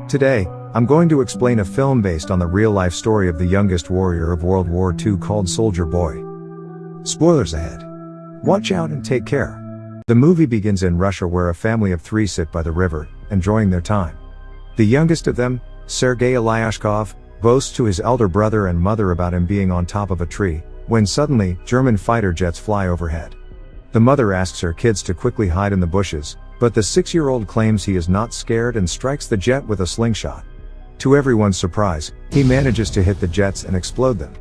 Today, I'm going to explain a film based on the real-life story of the youngest warrior of World War II called Soldier Boy. Spoilers ahead. Watch out and take care. The movie begins in Russia where a family of 3 sit by the river, enjoying their time. The youngest of them, Sergei Aleshkov, boasts to his elder brother and mother about him being on top of a tree, when suddenly, German fighter jets fly overhead. The mother asks her kids to quickly hide in the bushes, but the 6-year-old claims he is not scared and strikes the jet with a slingshot. To everyone's surprise, he manages to hit the jets and explode them.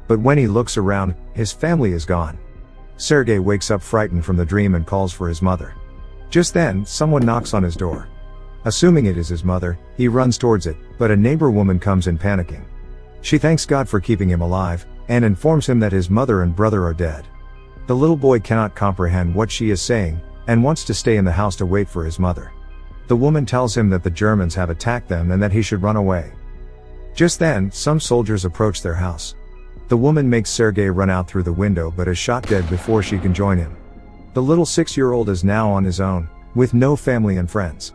But when he looks around, his family is gone. Sergei wakes up frightened from the dream and calls for his mother. Just then, someone knocks on his door. Assuming it is his mother, he runs towards it, but a neighbor woman comes in panicking. She thanks God for keeping him alive, and informs him that his mother and brother are dead. The little boy cannot comprehend what she is saying, and wants to stay in the house to wait for his mother. The woman tells him that the Germans have attacked them and that he should run away. Just then, some soldiers approach their house. The woman makes Sergei run out through the window but is shot dead before she can join him. The little 6-year-old is now on his own, with no family and friends.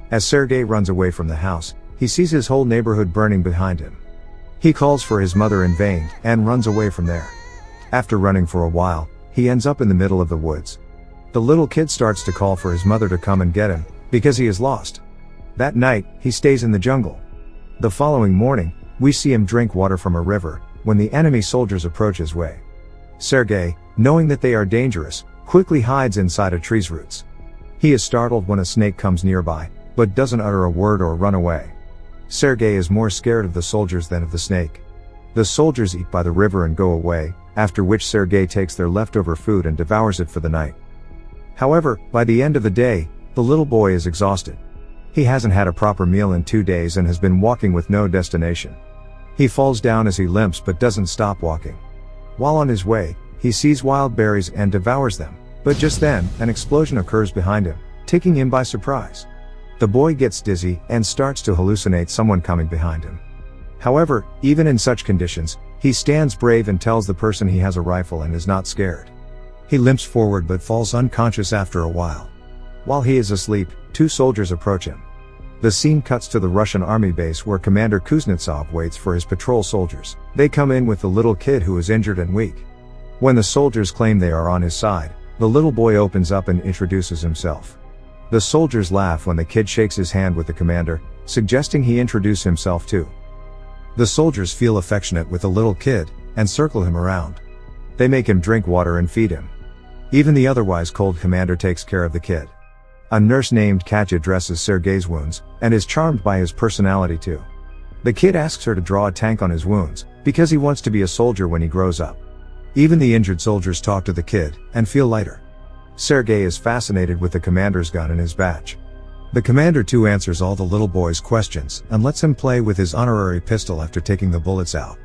As Sergei runs away from the house, he sees his whole neighborhood burning behind him. He calls for his mother in vain, and runs away from there. After running for a while, he ends up in the middle of the woods. The little kid starts to call for his mother to come and get him, because he is lost. That night, he stays in the jungle. The following morning, we see him drink water from a river, when the enemy soldiers approach his way. Sergei, knowing that they are dangerous, quickly hides inside a tree's roots. He is startled when a snake comes nearby, but doesn't utter a word or run away. Sergei is more scared of the soldiers than of the snake. The soldiers eat by the river and go away, after which Sergei takes their leftover food and devours it for the night. However, by the end of the day, the little boy is exhausted. He hasn't had a proper meal in 2 days and has been walking with no destination. He falls down as he limps but doesn't stop walking. While on his way, he sees wild berries and devours them, but just then, an explosion occurs behind him, taking him by surprise. The boy gets dizzy and starts to hallucinate someone coming behind him. However, even in such conditions, he stands brave and tells the person he has a rifle and is not scared. He limps forward but falls unconscious after a while. While he is asleep, 2 soldiers approach him. The scene cuts to the Russian army base where Commander Kuznetsov waits for his patrol soldiers. They come in with the little kid who is injured and weak. When the soldiers claim they are on his side, the little boy opens up and introduces himself. The soldiers laugh when the kid shakes his hand with the commander, suggesting he introduce himself too. The soldiers feel affectionate with the little kid, and circle him around. They make him drink water and feed him. Even the otherwise cold commander takes care of the kid. A nurse named Katya dresses Sergei's wounds, and is charmed by his personality too. The kid asks her to draw a tank on his wounds, because he wants to be a soldier when he grows up. Even the injured soldiers talk to the kid, and feel lighter. Sergei is fascinated with the commander's gun and his badge. The commander too answers all the little boy's questions, and lets him play with his honorary pistol after taking the bullets out.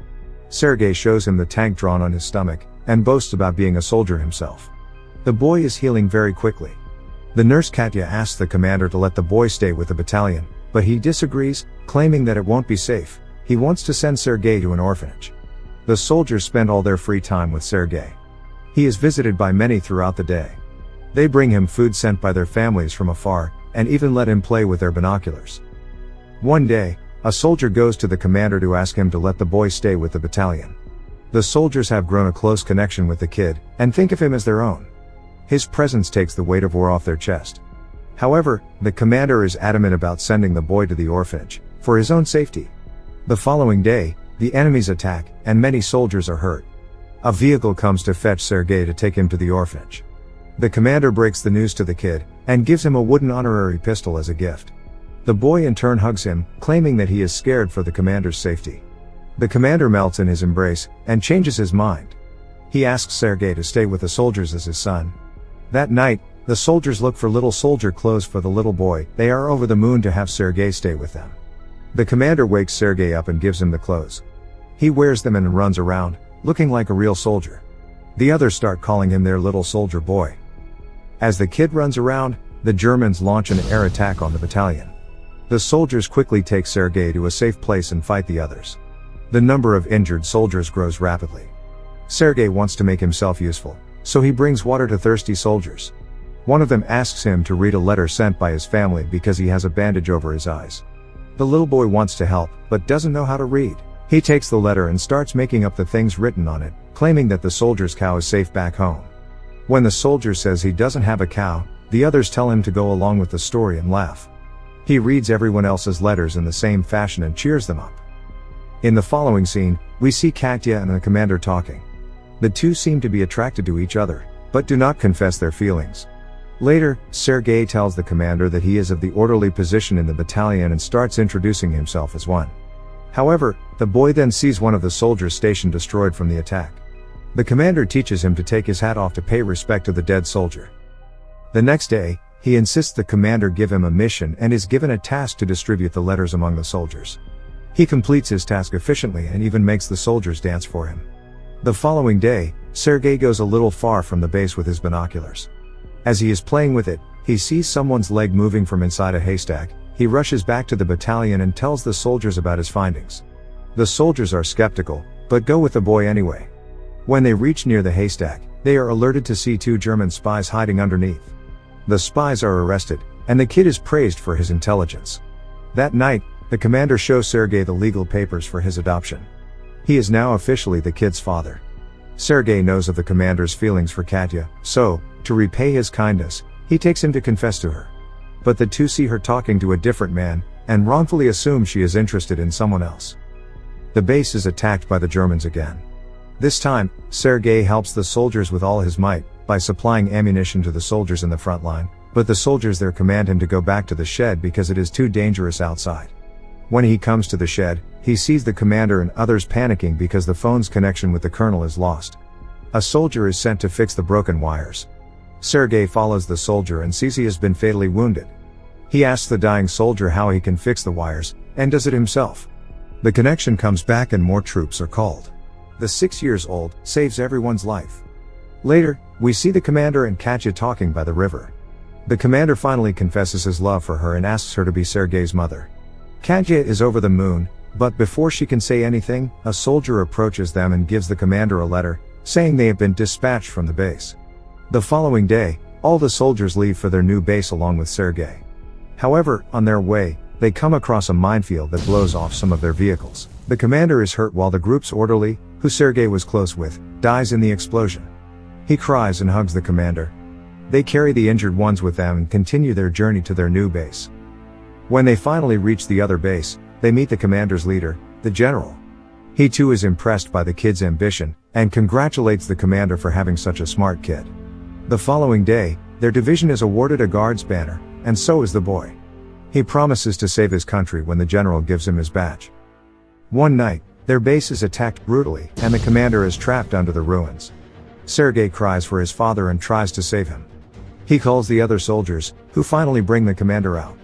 Sergei shows him the tank drawn on his stomach, and boasts about being a soldier himself. The boy is healing very quickly. The nurse Katya asks the commander to let the boy stay with the battalion, but he disagrees, claiming that it won't be safe. He wants to send Sergei to an orphanage. The soldiers spend all their free time with Sergei. He is visited by many throughout the day. They bring him food sent by their families from afar, and even let him play with their binoculars. One day, a soldier goes to the commander to ask him to let the boy stay with the battalion. The soldiers have grown a close connection with the kid, and think of him as their own. His presence takes the weight of war off their chest. However, the commander is adamant about sending the boy to the orphanage, for his own safety. The following day, the enemies attack, and many soldiers are hurt. A vehicle comes to fetch Sergei to take him to the orphanage. The commander breaks the news to the kid, and gives him a wooden honorary pistol as a gift. The boy in turn hugs him, claiming that he is scared for the commander's safety. The commander melts in his embrace, and changes his mind. He asks Sergei to stay with the soldiers as his son. That night, the soldiers look for little soldier clothes for the little boy. They are over the moon to have Sergei stay with them. The commander wakes Sergei up and gives him the clothes. He wears them and runs around, looking like a real soldier. The others start calling him their little soldier boy. As the kid runs around, the Germans launch an air attack on the battalion. The soldiers quickly take Sergei to a safe place and fight the others. The number of injured soldiers grows rapidly. Sergei wants to make himself useful, so he brings water to thirsty soldiers. One of them asks him to read a letter sent by his family because he has a bandage over his eyes. The little boy wants to help, but doesn't know how to read. He takes the letter and starts making up the things written on it, claiming that the soldier's cow is safe back home. When the soldier says he doesn't have a cow, the others tell him to go along with the story and laugh. He reads everyone else's letters in the same fashion and cheers them up. In the following scene, we see Katya and the commander talking. The two seem to be attracted to each other, but do not confess their feelings. Later, Sergei tells the commander that he is of the orderly position in the battalion and starts introducing himself as one. However, the boy then sees one of the soldiers stationed destroyed from the attack. The commander teaches him to take his hat off to pay respect to the dead soldier. The next day, he insists the commander give him a mission and is given a task to distribute the letters among the soldiers. He completes his task efficiently and even makes the soldiers dance for him. The following day, Sergei goes a little far from the base with his binoculars. As he is playing with it, he sees someone's leg moving from inside a haystack. He rushes back to the battalion and tells the soldiers about his findings. The soldiers are skeptical, but go with the boy anyway. When they reach near the haystack, they are alerted to see two German spies hiding underneath. The spies are arrested, and the kid is praised for his intelligence. That night, the commander shows Sergei the legal papers for his adoption. He is now officially the kid's father. Sergei knows of the commander's feelings for Katya, so, to repay his kindness, he takes him to confess to her. But the two see her talking to a different man, and wrongfully assume she is interested in someone else. The base is attacked by the Germans again. This time, Sergei helps the soldiers with all his might, by supplying ammunition to the soldiers in the front line, but the soldiers there command him to go back to the shed because it is too dangerous outside. When he comes to the shed, he sees the commander and others panicking because the phone's connection with the colonel is lost. A soldier is sent to fix the broken wires. Sergei follows the soldier and sees he has been fatally wounded. He asks the dying soldier how he can fix the wires, and does it himself. The connection comes back and more troops are called. The 6-year-old saves everyone's life. Later, we see the commander and Katya talking by the river. The commander finally confesses his love for her and asks her to be Sergei's mother. Katya is over the moon, but before she can say anything, a soldier approaches them and gives the commander a letter, saying they have been dispatched from the base. The following day, all the soldiers leave for their new base along with Sergei. However, on their way, they come across a minefield that blows off some of their vehicles. The commander is hurt while the group's orderly, who Sergei was close with, dies in the explosion. He cries and hugs the commander. They carry the injured ones with them and continue their journey to their new base. When they finally reach the other base, they meet the commander's leader, the general. He too is impressed by the kid's ambition, and congratulates the commander for having such a smart kid. The following day, their division is awarded a guard's banner, and so is the boy. He promises to save his country when the general gives him his badge. One night, their base is attacked brutally, and the commander is trapped under the ruins. Sergei cries for his father and tries to save him. He calls the other soldiers, who finally bring the commander out.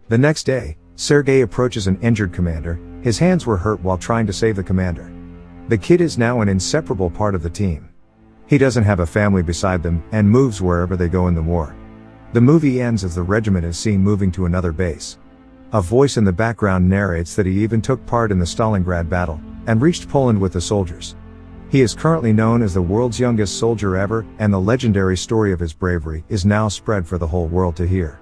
The next day, Sergei approaches an injured commander. His hands were hurt while trying to save the commander. The kid is now an inseparable part of the team. He doesn't have a family beside them, and moves wherever they go in the war. The movie ends as the regiment is seen moving to another base. A voice in the background narrates that he even took part in the Stalingrad battle, and reached Poland with the soldiers. He is currently known as the world's youngest soldier ever, and the legendary story of his bravery is now spread for the whole world to hear.